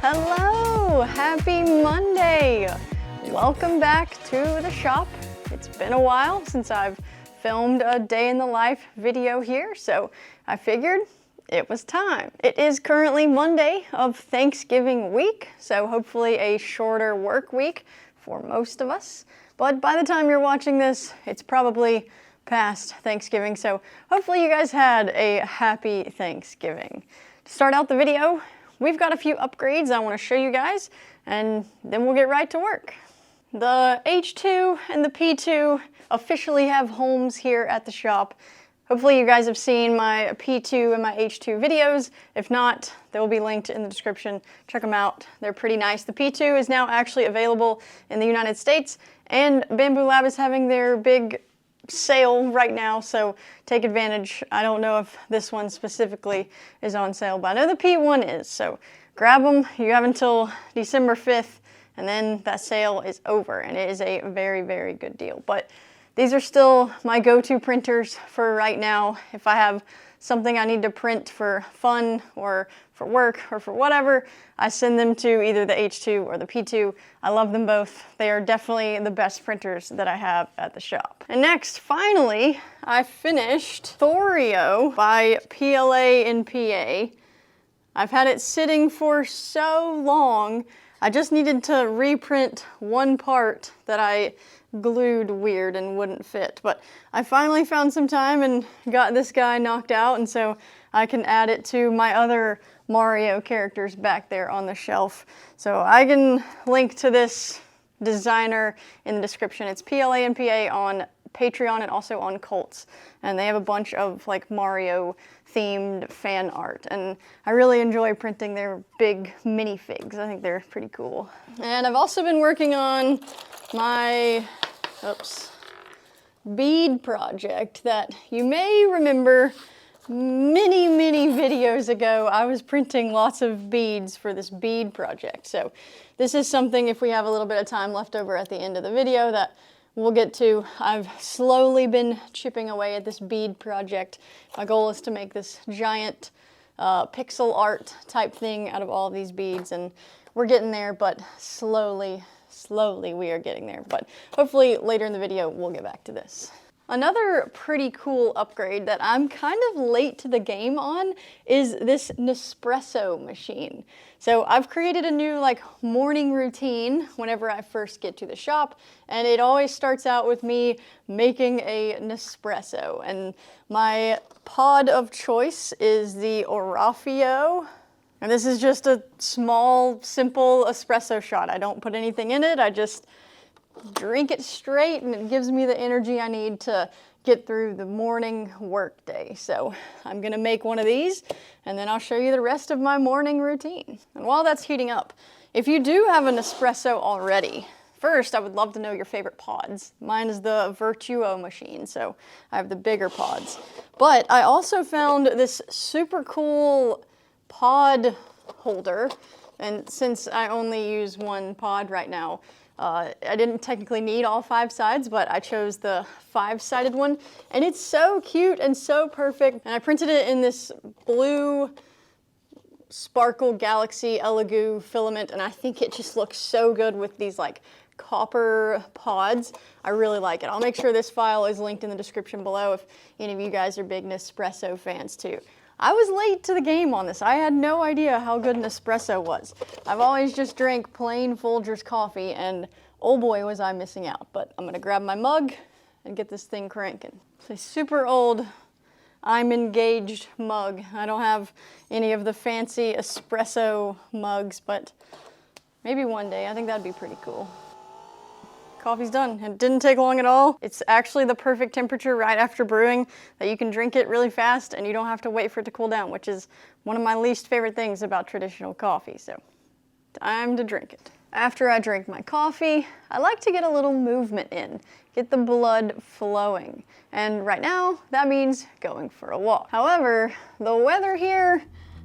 Hello, happy Monday. Welcome back to the shop. It's been a while since I've filmed a day in the life video here, so I figured it was time. It is currently Monday of Thanksgiving week, so hopefully a shorter work week for most of us. But by the time you're watching this, it's probably past Thanksgiving, so hopefully you guys had a happy Thanksgiving. To start out the video, we've got a few upgrades I want to show you guys, and then we'll get right to work. The H2 and the P2 officially have homes here at the shop. Hopefully you guys have seen my P2 and my H2 videos. If not, they will be linked in the description. Check them out. They're pretty nice. The P2 is now actually available in the United States, and Bambu Lab is having their big sale right now, so take advantage. I don't know if this one specifically is on sale, but I know the P1 is, so grab them. You have until December 5th, and then that sale is over, and it is a very, very good deal. But these are still my go-to printers for right now. If I have something I need to print for fun or for work or for whatever, I send them to either the H2 or the P2. I love them both. They are definitely the best printers that I have at the shop. And next, finally, I finished Thorio by PLA and PA. I've had it sitting for so long. I just needed to reprint one part that I glued weird and wouldn't fit, but I finally found some time and got this guy knocked out, and so I can add it to my other Mario characters back there on the shelf. So I can link to this designer in the description. It's PLA and PA on Patreon and also on Cults, and they have a bunch of like Mario themed fan art, and I really enjoy printing their big minifigs. I think they're pretty cool. And I've also been working on my bead project that you may remember many videos ago. I was printing lots of beads for this bead project, so this is something, if we have a little bit of time left over at the end of the video, that we'll get to. I've slowly been chipping away at this bead project. My goal is to make this giant pixel art type thing out of all of these beads, and we're getting there, but slowly we are getting there. But hopefully later in the video we'll get back to this. Another pretty cool upgrade that I'm kind of late to the game on is this Nespresso machine. So I've created a new like morning routine whenever I first get to the shop, and it always starts out with me making a Nespresso. And my pod of choice is the Orafio. And this is just a small, simple espresso shot. I don't put anything in it. I just drink it straight, and it gives me the energy I need to get through the morning work day. So I'm gonna make one of these, and then I'll show you the rest of my morning routine. And while that's heating up, if you do have an espresso already, first I would love to know your favorite pods. Mine is the Virtuo machine, so I have the bigger pods. But I also found this super cool pod holder, and since I only use one pod right now, I didn't technically need all 5 sides, but I chose the 5-sided one, and it's so cute and so perfect. And I printed it in this blue Sparkle Galaxy Elegoo filament, and I think it just looks so good with these like copper pods. I really like it. I'll make sure this file is linked in the description below if any of you guys are big Nespresso fans too. I was late to the game on this. I had no idea how good an espresso was. I've always just drank plain Folgers coffee, and oh boy was I missing out. But I'm gonna grab my mug and get this thing cranking. It's a super old I'm engaged mug. I don't have any of the fancy espresso mugs, but maybe one day. I think that'd be pretty cool. Coffee's done. It didn't take long at all. It's actually the perfect temperature right after brewing, that you can drink it really fast and you don't have to wait for it to cool down, which is one of my least favorite things about traditional coffee. So time to drink it. After I drink my coffee, I like to get a little movement in, get the blood flowing. And right now, that means going for a walk. However, the weather here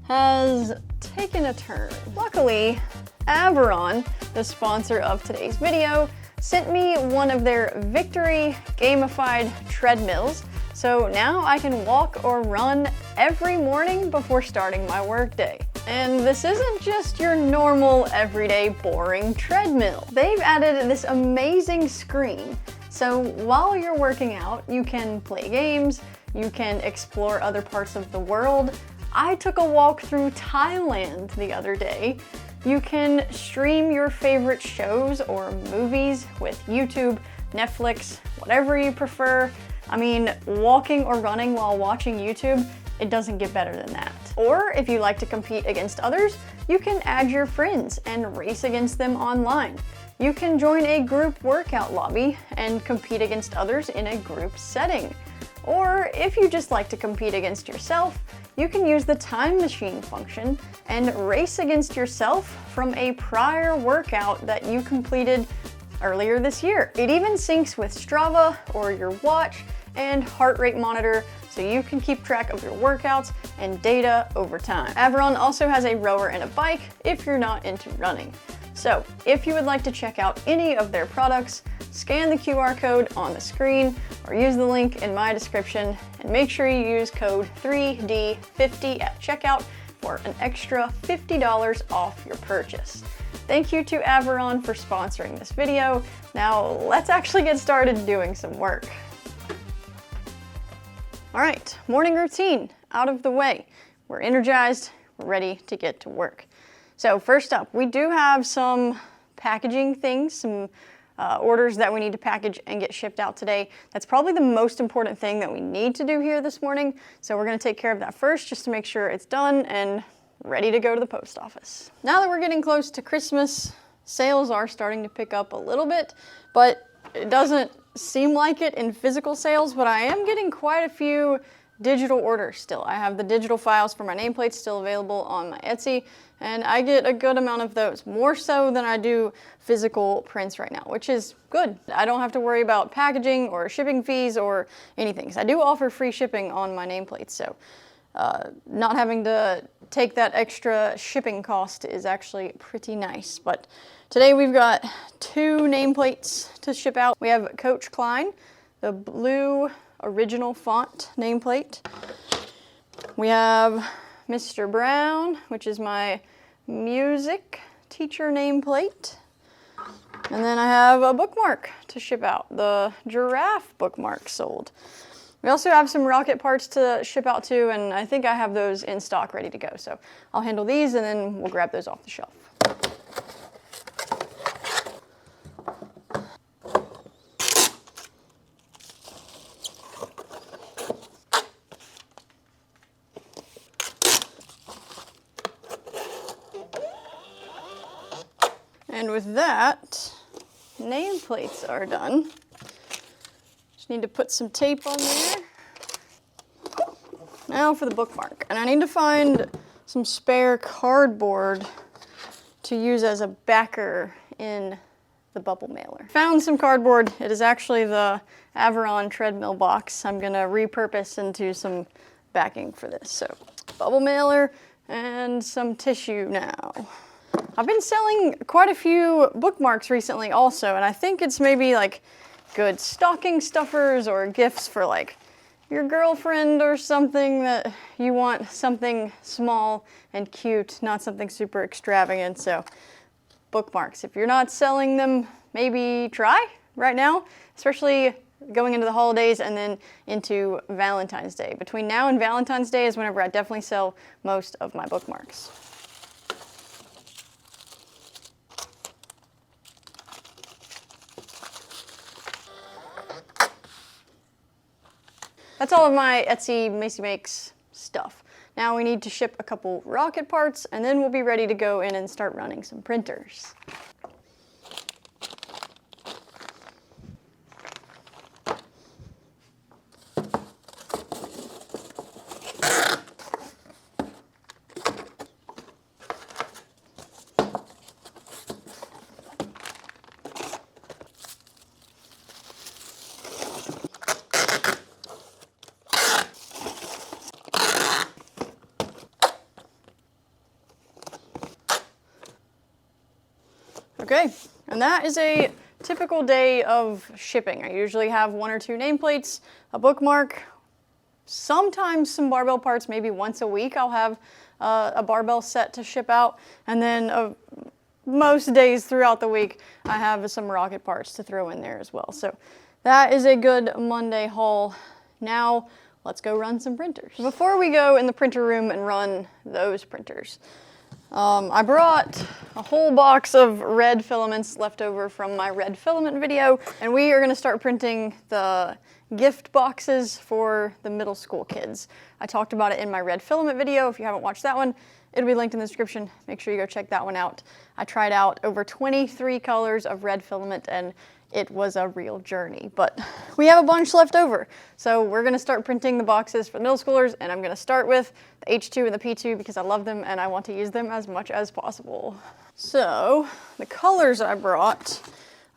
has taken a turn. Luckily, Averon, the sponsor of today's video, sent me one of their Victory gamified treadmills, so now I can walk or run every morning before starting my workday. And this isn't just your normal, everyday, boring treadmill. They've added this amazing screen, so while you're working out, you can play games, you can explore other parts of the world. I took a walk through Thailand the other day. You can stream your favorite shows or movies with YouTube, Netflix, whatever you prefer. I mean, walking or running while watching YouTube, it doesn't get better than that. Or if you like to compete against others, you can add your friends and race against them online. You can join a group workout lobby and compete against others in a group setting. Or if you just like to compete against yourself, you can use the time machine function and race against yourself from a prior workout that you completed earlier this year. It even syncs with Strava or your watch and heart rate monitor, so you can keep track of your workouts and data over time. Averon also has a rower and a bike if you're not into running. So if you would like to check out any of their products, scan the QR code on the screen or use the link in my description, and make sure you use code 3D50 at checkout for an extra $50 off your purchase. Thank you to Averon for sponsoring this video. Now let's actually get started doing some work. All right, morning routine out of the way. We're energized, we're ready to get to work. So first up, we do have some packaging things, some orders that we need to package and get shipped out today. That's probably the most important thing that we need to do here this morning. So we're gonna take care of that first just to make sure it's done and ready to go to the post office. Now that we're getting close to Christmas, sales are starting to pick up a little bit, but it doesn't seem like it in physical sales, but I am getting quite a few digital orders still. I have the digital files for my nameplates still available on my Etsy, and I get a good amount of those, more so than I do physical prints right now, which is good. I don't have to worry about packaging or shipping fees or anything. So I do offer free shipping on my nameplates, so not having to take that extra shipping cost is actually pretty nice. But today we've got 2 nameplates to ship out. We have Coach Klein, the blue original font nameplate. We have Mr. Brown, which is my music teacher nameplate. And then I have a bookmark to ship out, the giraffe bookmark sold. We also have some rocket parts to ship out too, and I think I have those in stock ready to go. So I'll handle these and then we'll grab those off the shelf. And with that, nameplates are done. Just need to put some tape on there. Now for the bookmark. And I need to find some spare cardboard to use as a backer in the bubble mailer. Found some cardboard. It is actually the Averon treadmill box. I'm gonna repurpose into some backing for this. So bubble mailer and some tissue now. I've been selling quite a few bookmarks recently also, and I think it's maybe like good stocking stuffers or gifts for like your girlfriend or something that you want something small and cute, not something super extravagant. So bookmarks, if you're not selling them, maybe try right now, especially going into the holidays and then into Valentine's Day. Between now and Valentine's Day is whenever I definitely sell most of my bookmarks. That's all of my Etsy Macy Makes stuff. Now we need to ship a couple rocket parts, and then we'll be ready to go in and start running some printers. Okay, and that is a typical day of shipping. I usually have 1 or 2 nameplates, a bookmark, sometimes some barbell parts. Maybe once a week I'll have a barbell set to ship out, and then most days throughout the week I have some rocket parts to throw in there as well. So that is a good Monday haul. Now let's go run some printers. Before we go in the printer room and run those printers, I brought a whole box of red filaments left over from my red filament video, and we are going to start printing the gift boxes for the middle school kids. I talked about it in my red filament video. If you haven't watched that one, it'll be linked in the description. Make sure you go check that one out. I tried out over 23 colors of red filament, and it was a real journey, but we have a bunch left over. So we're gonna start printing the boxes for the middle schoolers, and I'm gonna start with the H2 and the P2 because I love them and I want to use them as much as possible. So the colors I brought,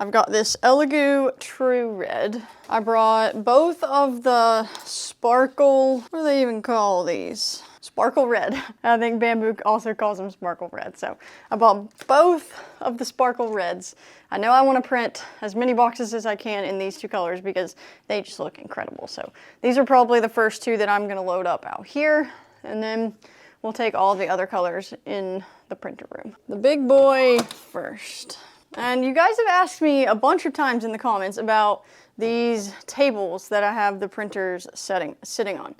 I've got this Elegoo True Red. I brought both of the Sparkle, what do they even call these? Sparkle Red. I think Bambu also calls them Sparkle Red. So I bought both of the Sparkle Reds. I know I want to print as many boxes as I can in these 2 colors because they just look incredible. So these are probably the first 2 that I'm going to load up out here, and then we'll take all the other colors in the printer room. The big boy first. And you guys have asked me a bunch of times in the comments about these tables that I have the printers sitting on.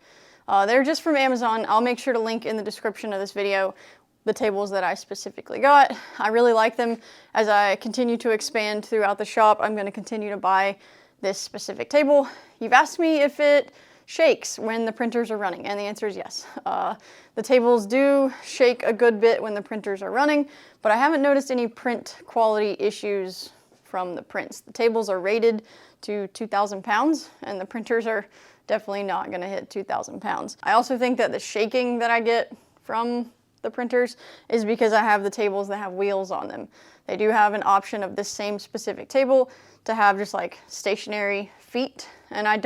They're just from Amazon. I'll make sure to link in the description of this video the tables that I specifically got. I really like them. As I continue to expand throughout the shop, I'm going to continue to buy this specific table. You've asked me if it shakes when the printers are running, and the answer is yes. The tables do shake a good bit when the printers are running, but I haven't noticed any print quality issues from the prints. The tables are rated to 2,000 pounds, and the printers are definitely not going to hit 2,000 pounds. I also think that the shaking that I get from the printers is because I have the tables that have wheels on them. They do have an option of this same specific table to have just like stationary feet, and I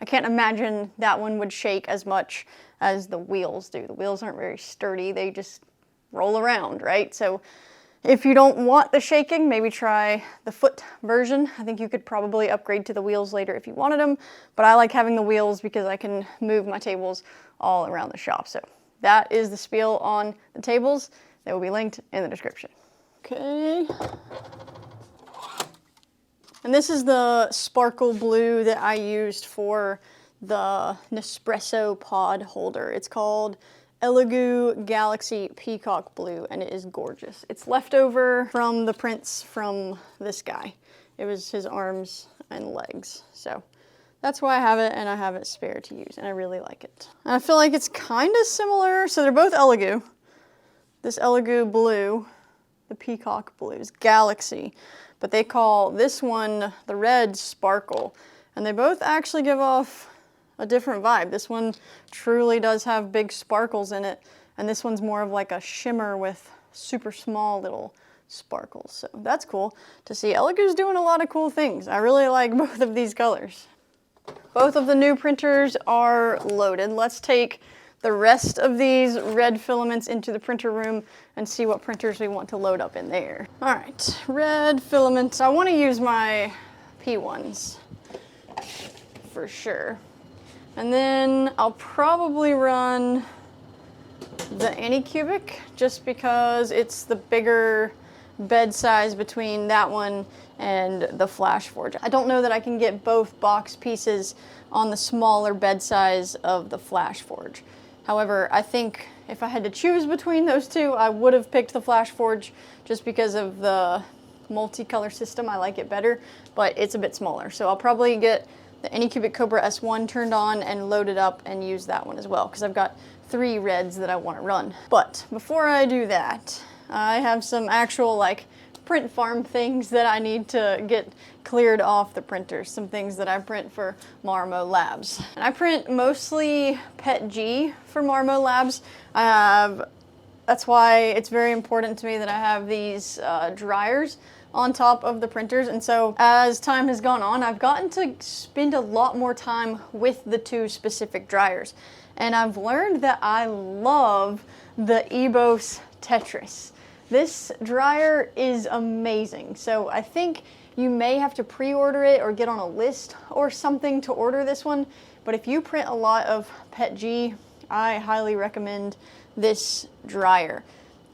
can't imagine that one would shake as much as the wheels do. The wheels aren't very sturdy, they just roll around, right? So if you don't want the shaking, maybe try the foot version. I think you could probably upgrade to the wheels later if you wanted them, but I like having the wheels because I can move my tables all around the shop. So that is the spiel on the tables. They will be linked in the description. Okay. And this is the sparkle blue that I used for the Nespresso pod holder. It's called Elegoo Galaxy Peacock Blue, and it is gorgeous. It's leftover from the prints from this guy. It was his arms and legs. So that's why I have it, and I have it spare to use, and I really like it. And I feel like it's kind of similar. So they're both Elegoo. This Elegoo blue, the Peacock blue, is Galaxy, but they call this one, the red, Sparkle. And they both actually give off a different vibe. This one truly does have big sparkles in it, and this one's more of like a shimmer with super small little sparkles. So that's cool to see. Elegoo's doing a lot of cool things. I really like both of these colors. Both of the new printers are loaded. Let's take the rest of these red filaments into the printer room and see what printers we want to load up in there. All right, red filaments. I want to use my P1s for sure. And then I'll probably run the Anycubic just because it's the bigger bed size between that one and the Flash Forge. I don't know that I can get both box pieces on the smaller bed size of the Flash Forge. However, I think if I had to choose between those 2, I would have picked the Flash Forge just because of the multicolor system. I like it better, but it's a bit smaller. So I'll probably get the Anycubic Cobra S1 turned on and loaded up and use that one as well, because I've got 3 reds that I want to run. But before I do that, I have some actual like print farm things that I need to get cleared off the printers, some things that I print for Bambu Labs. And I print mostly PET G for Bambu Labs. That's why it's very important to me that I have these dryers on top of the printers, and so as time has gone on, I've gotten to spend a lot more time with the 2 specific dryers, and I've learned that I love the EBOS Tetris. This dryer is amazing. So I think you may have to pre-order it or get on a list or something to order this one. But if you print a lot of PETG, I highly recommend this dryer.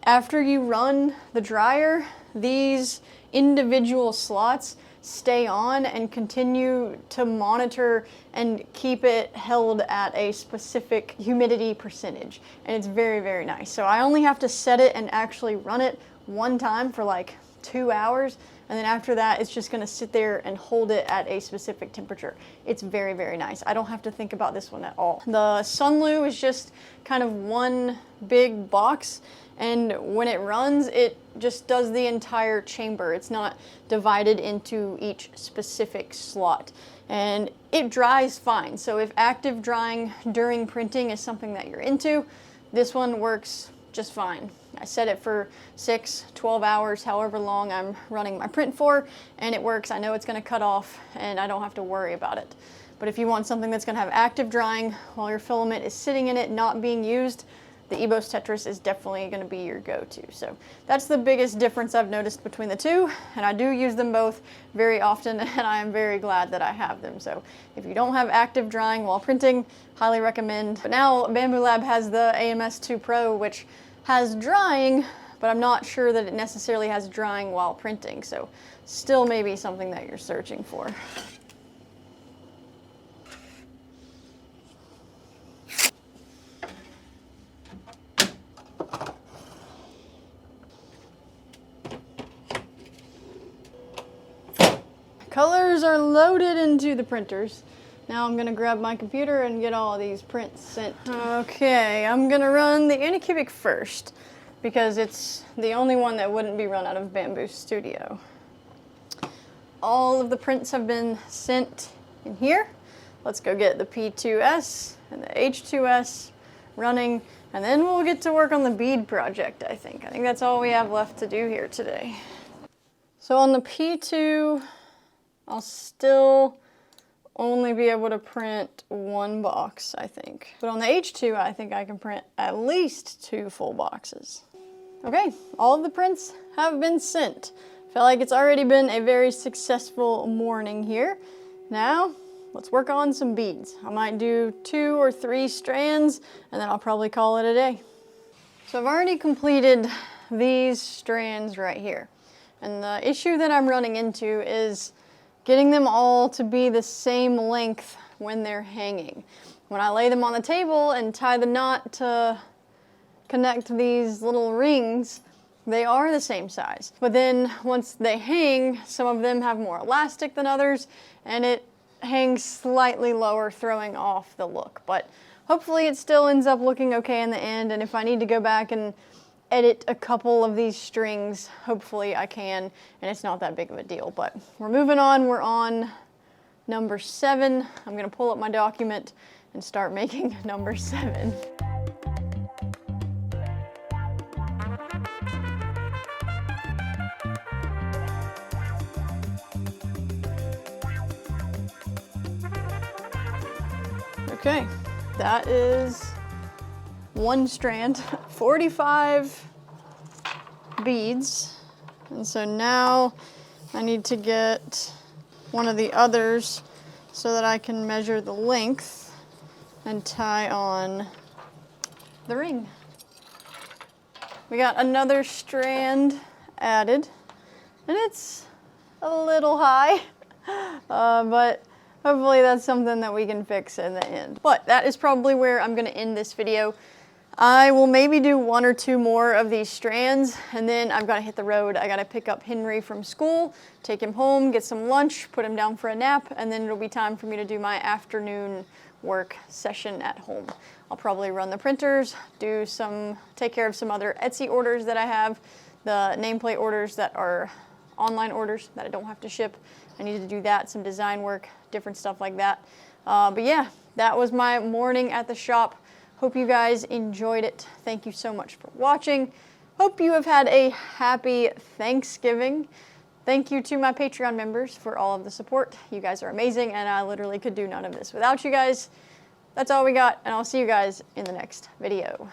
After you run the dryer, these individual slots stay on and continue to monitor and keep it held at a specific humidity percentage. And it's very, very nice. So I only have to set it and actually run it one time for like 2 hours. And then after that, it's just gonna sit there and hold it at a specific temperature. It's very, very nice. I don't have to think about this one at all. The Sunloo is just kind of one big box. And when it runs, it just does the entire chamber. It's not divided into each specific slot. And it dries fine. So if active drying during printing is something that you're into, this one works just fine. I set it for 6, 12 hours, however long I'm running my print for, and it works. I know it's gonna cut off and I don't have to worry about it. But if you want something that's gonna have active drying while your filament is sitting in it, not being used, the eBOS Tetris is definitely going to be your go-to. So that's the biggest difference I've noticed between the two, and I do use them both very often, and I am very glad that I have them. So if you don't have active drying while printing, highly recommend. But now Bambu Lab has the AMS2 Pro, which has drying, but I'm not sure that it necessarily has drying while printing. So still maybe something that you're searching for. Colors are loaded into the printers. Now I'm gonna grab my computer and get all these prints sent. Okay, I'm gonna run the Anycubic first because it's the only one that wouldn't be run out of Bambu Studio. All of the prints have been sent in here. Let's go get the P2S and the H2S running, and then we'll get to work on the Bead Project, I think. I think that's all we have left to do here today. So on the P2, I'll still only be able to print one box, I think. But on the H2, I think I can print at least 2 full boxes. Okay, all of the prints have been sent. Feel like it's already been a very successful morning here. Now, let's work on some beads. I might do 2 or 3 strands, and then I'll probably call it a day. So I've already completed these strands right here. And the issue that I'm running into is getting them all to be the same length when they're hanging. When I lay them on the table and tie the knot to connect these little rings, they are the same size. But then once they hang, some of them have more elastic than others, and it hangs slightly lower, throwing off the look. But hopefully it still ends up looking okay in the end, and if I need to go back and edit a couple of these strings, hopefully I can, and it's not that big of a deal. But we're moving on. We're on number 7. I'm gonna pull up my document and start making number 7. Okay, that is one strand, 45 beads. And so now I need to get one of the others so that I can measure the length and tie on the ring. We got another strand added, and it's a little high, but hopefully that's something that we can fix in the end. But that is probably where I'm gonna end this video. I will maybe do 1 or 2 more of these strands, and then I've got to hit the road. I got to pick up Henry from school, take him home, get some lunch, put him down for a nap, and then it'll be time for me to do my afternoon work session at home. I'll probably run the printers, take care of some other Etsy orders that I have, the nameplate orders that are online orders that I don't have to ship. I need to do that, some design work, different stuff like that. But yeah, that was my morning at the shop. Hope you guys enjoyed it. Thank you so much for watching. Hope you have had a happy Thanksgiving. Thank you to my Patreon members for all of the support. You guys are amazing, and I literally could do none of this without you guys. That's all we got, and I'll see you guys in the next video.